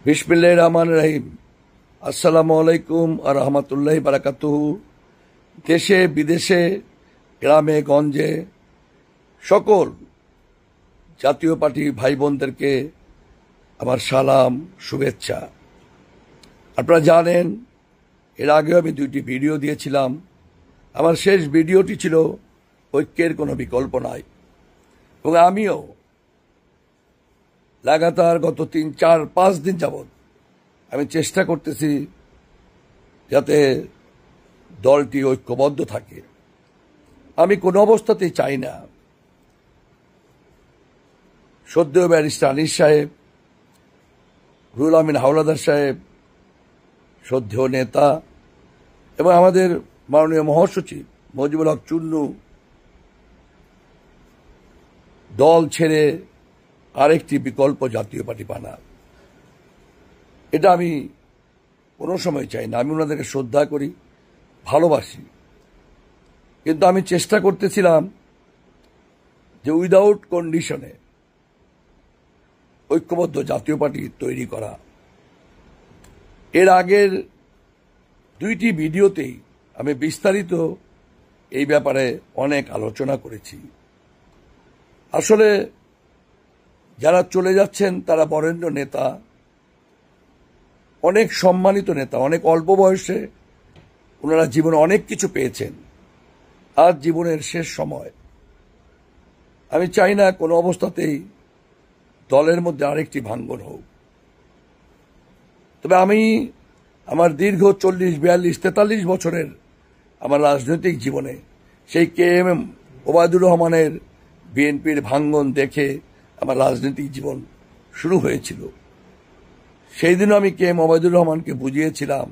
বিসমিল্লাহির রহমানির রহিম। আসসালামু আলাইকুম ওয়া রাহমাতুল্লাহি ওয়া বারাকাতুহু। দেশে বিদেশে গ্রামে গঞ্জে সকল জাতীয় পার্টি ভাই বোনদেরকে আমার সালাম শুভেচ্ছা। আপনারা জানেন এর আগেও আমি 2টি ভিডিও দিয়েছিলাম। আমার শেষ ভিডিওটি ছিল ঐক্যের কোনো বিকল্প নাই, এবং আমিও লাগাতার গত 3-4-5 দিন যাবৎ আমি চেষ্টা করতেছি যাতে দলটি ঐক্যবদ্ধ থাকে। আমি কোনো অবস্থাতেই চাই না সদ্য ব্যারিস্টার আনিস সাহেব, রুহুল আমিন হাওলাদার সাহেব, শ্রদ্ধেয় নেতা এবং আমাদের মাননীয় মহাসচিব মজিবুল হক চুন্নু দল ছেড়ে আরেকটি বিকল্প জাতীয় পার্টি বানান। এটা আমি কোনো সময় চাই না। আমি ওনাদেরকে শ্রদ্ধা করি, ভালোবাসি, কিন্তু আমি চেষ্টা করতেছিলাম যে উইদাউট কন্ডিশনে ঐক্যবদ্ধ জাতীয় পার্টি তৈরি করা। এর আগের 2টি ভিডিওতেই আমি বিস্তারিত এই ব্যাপারে অনেক আলোচনা করেছি। আসলে যারা চলে যাচ্ছেন তারা বরেণ্য নেতা, অনেক সম্মানিত নেতা, অনেক অল্প বয়সে ওনারা জীবনে অনেক কিছু পেয়েছেন। আজ জীবনের শেষ সময়। আমি চাই না কোনো অবস্থাতেই দলের মধ্যে আরেকটি ভাঙ্গন হোক। তবে আমি আমার দীর্ঘ 40-42-43 বছরের আমার রাজনৈতিক জীবনে সেই KM ওবায়দুর রহমানের বিএনপির ভাঙ্গন দেখে আমার রাজনৈতিক জীবন শুরু হয়েছিল। সেই দিনও আমি KM ওবায়দুর রহমানকে বুঝিয়েছিলাম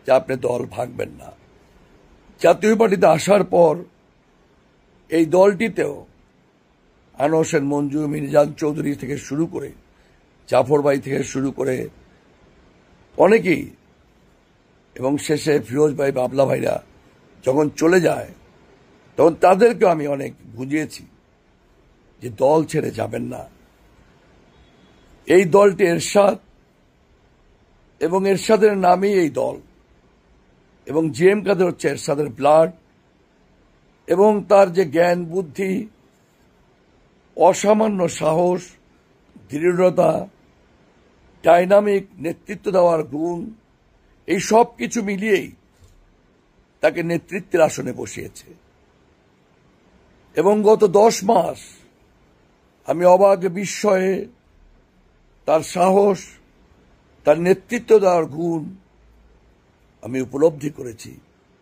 যে আপনি দল ভাঙবেন না। জাতীয় পার্টিতে আসার পর এই দলটিতেও আনোয়ার হোসেন মঞ্জু, মির্জান চৌধুরী থেকে শুরু করে জাফর ভাই থেকে শুরু করে অনেকেই, এবং শেষে ফিরোজ ভাই, বাবলা ভাইরা যখন চলে যায় তখন তাদেরকেও আমি অনেক বুঝিয়েছি যে দল ছেড়ে যাবেন না। এই দলটি এরশাদ এবং এরশাদের নামেই এই দল, এবং জিএম কাদের হচ্ছে এরশাদের ব্লাড, এবং তার যে জ্ঞান বুদ্ধি, অসামান্য সাহস, দৃঢ়তা, ডাইনামিক নেতৃত্ব দেওয়ার গুণ, এই সব কিছু মিলিয়েই তাকে নেতৃত্বের আসনে বসিয়েছে। এবং গত 10 মাস আমি অবাক বিস্ময়ে তার সাহস, তার নেতৃত্ব দেওয়ার গুণ আমি উপলব্ধি করেছি,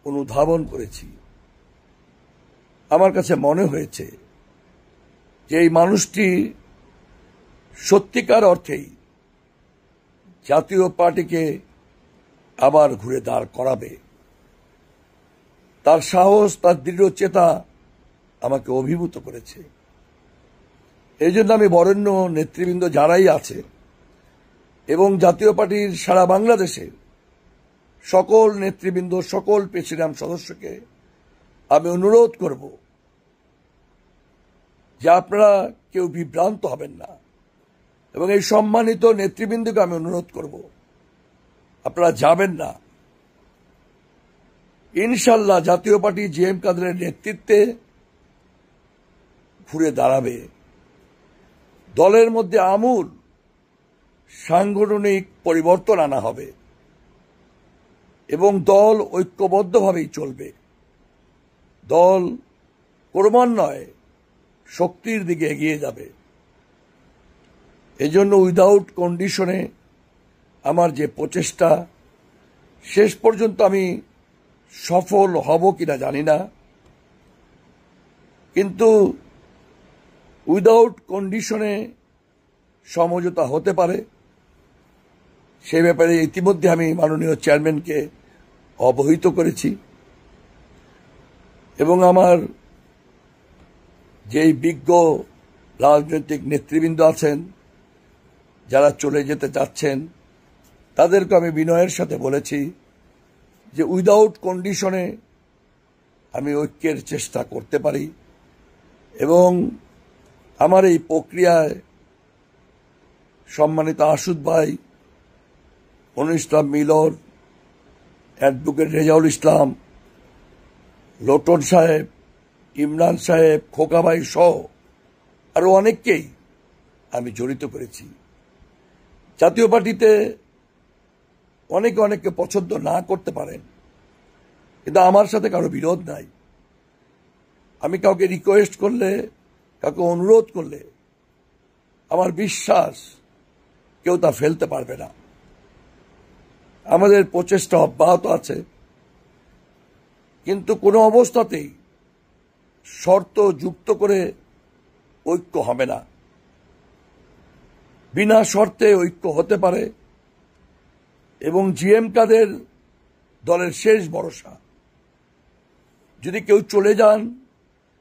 অনুধাবন করেছি। আমার কাছে মনে হয়েছে যে এই মানুষটি সত্যিকার অর্থেই জাতীয় পার্টিকে আবার ঘুরে দাঁড় করাবে। তার সাহস, তার দৃঢ় চেতা আমাকে অভিভূত করেছে। এই জন্য আমি বরেণ্য নেতৃবৃন্দ যারাই আছে এবং জাতীয় পার্টির সারা বাংলাদেশের সকল নেতৃবৃন্দ, সকল প্রেসিডিয়াম সদস্যকে আমি অনুরোধ করব যে আপনারা কেউ বিভ্রান্ত হবেন না, এবং এই সম্মানিত নেতৃবৃন্দকে আমি অনুরোধ করব আপনারা যাবেন না। ইনশাল্লাহ জাতীয় পার্টি জিএম কাদেরের নেতৃত্বে ঘুরে দাঁড়াবে। দলের মধ্যে আমূল সাংগঠনিক পরিবর্তন আনা হবে এবং দল ঐক্যবদ্ধভাবেই চলবে। দল ক্রমান্বয়ে শক্তির দিকে এগিয়ে যাবে। এজন্য উইদাউট কন্ডিশনে আমার যে প্রচেষ্টা, শেষ পর্যন্ত আমি সফল হব কিনা জানি না, কিন্তু উইদাউট কন্ডিশনে সমঝোতা হতে পারে। সে ব্যাপারে ইতিমধ্যে আমি মাননীয় চেয়ারম্যানকে অবহিত করেছি, এবং আমার যেই বিজ্ঞ রাজনৈতিক নেতৃবৃন্দ আছেন যারা চলে যেতে চাচ্ছেন তাদেরকে আমি বিনয়ের সাথে বলেছি যে উইদাউট কন্ডিশনে আমি ঐক্যের চেষ্টা করতে পারি, এবং আমার এই প্রক্রিয়ায় সম্মানিত আশুদ ভাই মনির ইসলাম মিলন, অ্যাডভোকেট রেজাউল ইসলাম, লোটন সাহেব, ইমরান সাহেব, খোকাভাই সহ আরো অনেককেই আমি জড়িত করেছি। জাতীয় পার্টিতে অনেকে পছন্দ না করতে পারেন, কিন্তু আমার সাথে কারো বিরোধ নাই। আমি কাউকে রিকোয়েস্ট করলে, কাউকে অনুরোধ করলে আমার বিশ্বাস কেউ তা ফেলতে পারবে না। আমাদের প্রচেষ্টা অব্যাহত আছে, কিন্তু কোনো অবস্থাতেই শর্ত যুক্ত করে ঐক্য হবে না। বিনা শর্তে ঐক্য হতে পারে এবং জিএম কাদের দলের শেষ ভরসা। যদি কেউ চলে যান,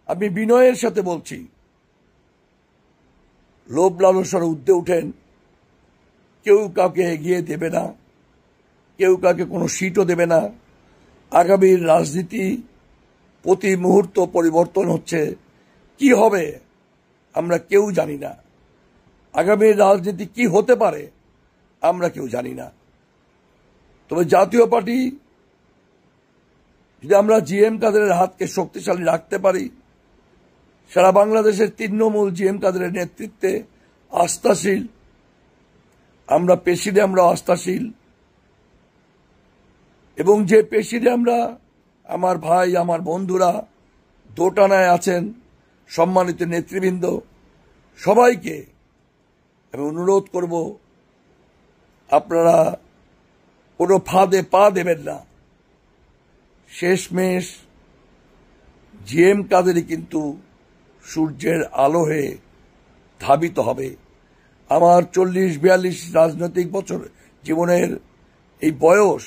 আমি বিনয়ের সাথে বলছি, লোভ লালসার ঊর্ধ্বে উঠেন। কেউ কাউকে এগিয়ে দেবে না, কেউ কাউকে কোনো সিটও দেবে না। আগামীর রাজনীতি প্রতি মুহূর্ত পরিবর্তন হচ্ছে, কি হবে আমরা কেউ জানি না। আগামীর রাজনীতি কি হতে পারে আমরা কেউ জানি না। তবে জাতীয় পার্টি যদি আমরা জিএম কাদেরের হাতকে শক্তিশালী রাখতে পারি, সারা বাংলাদেশের তৃণমূল জিএম কাদেরের নেতৃত্বে আস্থাশীল, আমরা পেশিতে আমরা আস্থাশীল, এবং যে পেশিতে আমরা, আমার ভাই আমার বন্ধুরা দোটানায় আছেন, সম্মানিত নেতৃবৃন্দ, সবাইকে আমি অনুরোধ করব, আপনারা কোনো ফাঁদে পা দেবেন না। শেষমেশ জিএম কাদেরই কিন্তু সূর্যের আলো হয়ে ধাবিত হবে। আমার 40-42 রাজনৈতিক বছর জীবনের এই বয়স,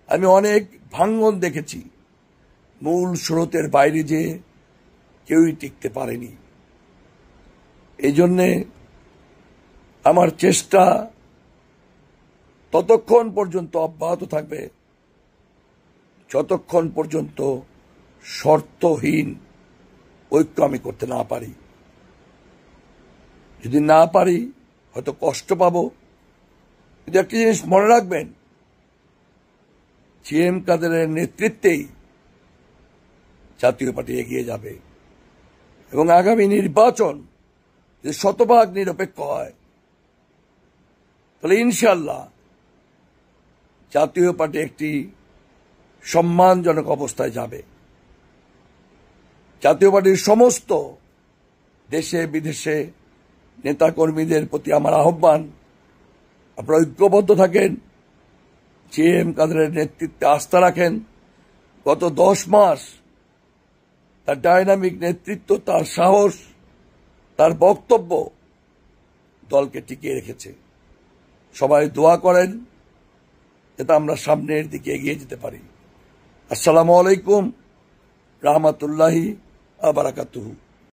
আমি অনেক ভাঙ্গন দেখেছি। মূল স্রোতের বাইরে যে কেউই টিকতে পারেনি। এই জন্যে আমার চেষ্টা ততক্ষণ পর্যন্ত অব্যাহত থাকবে যতক্ষণ পর্যন্ত শর্তহীন ঐক্য আমি করতে না পারি। যদি না পারি হয়তো কষ্ট পাবো, কিন্তু একটা জিনিস মনে রাখবেন, জিএম কাদেরের নেতৃত্বেই জাতীয় পার্টি এগিয়ে যাবে এবং আগামী নির্বাচন যদি শতভাগ নিরপেক্ষ হয়, তাহলে ইনশাল্লাহ জাতীয় পার্টি একটি সম্মানজনক অবস্থায় যাবে। জাতীয় পার্টির সমস্ত দেশে বিদেশে নেতাকর্মীদের প্রতি আমার আহ্বান, আপনারা ঐক্যবদ্ধ থাকেন, জিএম কাদেরের নেতৃত্বে আস্থা রাখেন। গত 10 মাস তার ডাইনামিক নেতৃত্ব, তার সাহস, তার বক্তব্য দলকে টিকিয়ে রেখেছে। সবাই দোয়া করেন যাতে আমরা সামনের দিকে এগিয়ে যেতে পারি। আসসালামু আলাইকুম রাহমাতুল্লাহি ওয়া বারাকাতুহু।